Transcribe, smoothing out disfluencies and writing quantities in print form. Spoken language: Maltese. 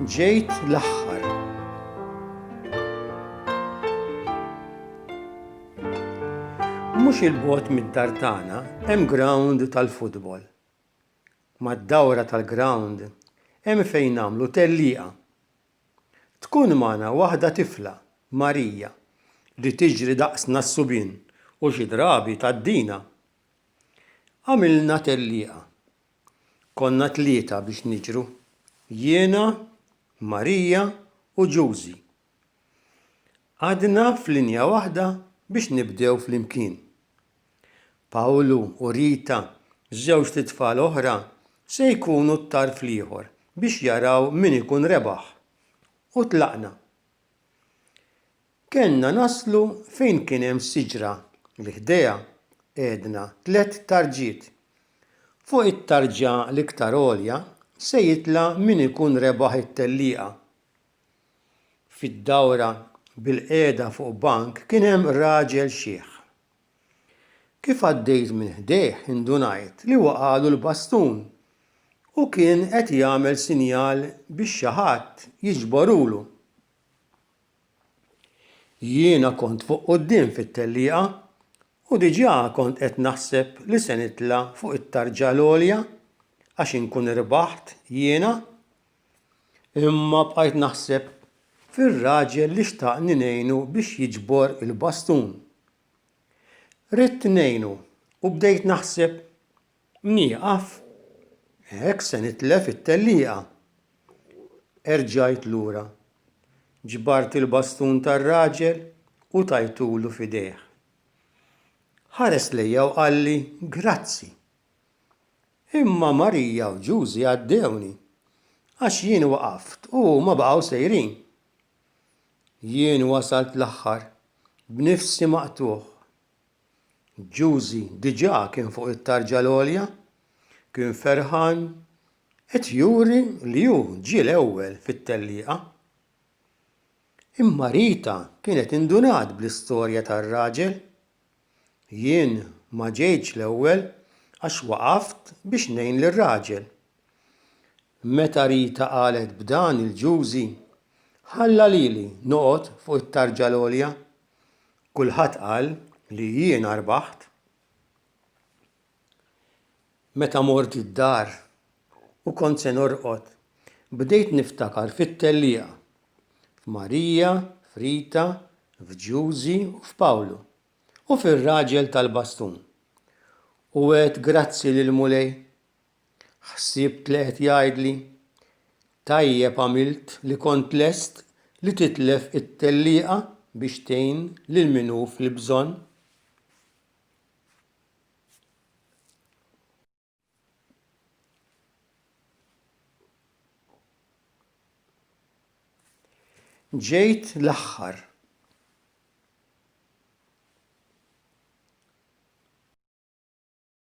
ġejt l-aħħar. Mhux il-bogħod mid-dar tagħna hemm ground tal-futbol. Mad-dawra tal-ground hemm fejn nagħmlu tellieqa. Tkun magħna waħda tifla, Marija, li tiġri daqsna s-subien u xi drabi tgħaddina. Għamilna tellieqa. Konna tlieta biex niġru. Jiena, Marija u Giusy. Għadna f'linja waħda biex nibdew flimkien. Pawlu u Rita, żewġ titfal oħra, se jkunu t-tarf ieħor biex jaraw min ikun rebaħ. U tlaqna. Kenna naslu fejn kien hemm siġra li ħdejha għedna 3 tarġiet. Fuq it-tarġa l-iktar għolja se jitla' min ikun rebaħ it-tellieqa. Fid-dawra bil-qiegħda fuq bank kien hemm raġel xieħ. Kif għaddejt minn ħdejh indunajt li waqalu l-bastun u kien qed jagħmel sinjal biex xi ħadd jiġborulu. Jiena kont fuq quddiem fit-tellieqa u diġà kont qed naħseb li se nitla' fuq it-tarġa l-għolja għax inkun irbaħt jiena, imma bqajt naħseb fir-raġel li xtaqni ngħinu biex jiġbor il-bastun. Ridt ngħinu u bdejt naħseb nieqaf hekk se nitlef it-tellieqa. Erġajt lura. Ġbart il-bastun tar-raġel u tajtulu f'idejh. Ħares lejja u qalli grazzi. Imma Marija u Giusy għaddewni għax jien waqaft u huma baqgħu sejrin. Jien wasalt l-aħħar b'nifsi maqtugħ. Giusy diġà kien fuq it-tarġa l-għolja, kien ferħan qed juri li hu ġie l-ewwel fit-tellieqa. Imma Rita kienet indunat bl-istorja tar-raġel. Jien ma ġejtx l-ewwel għax waqaft biex ngħin lir-raġel. Meta Rita qalet b'dan il-Giusy ħalla lili noqgħod fuq it-tarġa l-għolja. Kulħadd qal li jiena rbaħt. Meta mort id-dar u kont se norqod, bdejt niftakar fit-tellieqa f'Marija, f'Rita, f'Giusy u f'Pawlu u fir-raġel tal-bastun. U għedt grazzi lil Mulej. Ħsibt li qed jgħidli tajjeb għamilt li kont lest li titlef it-tellieqa biex tgħin lil min hu fil-bżonn. Ġejt l-aħħar.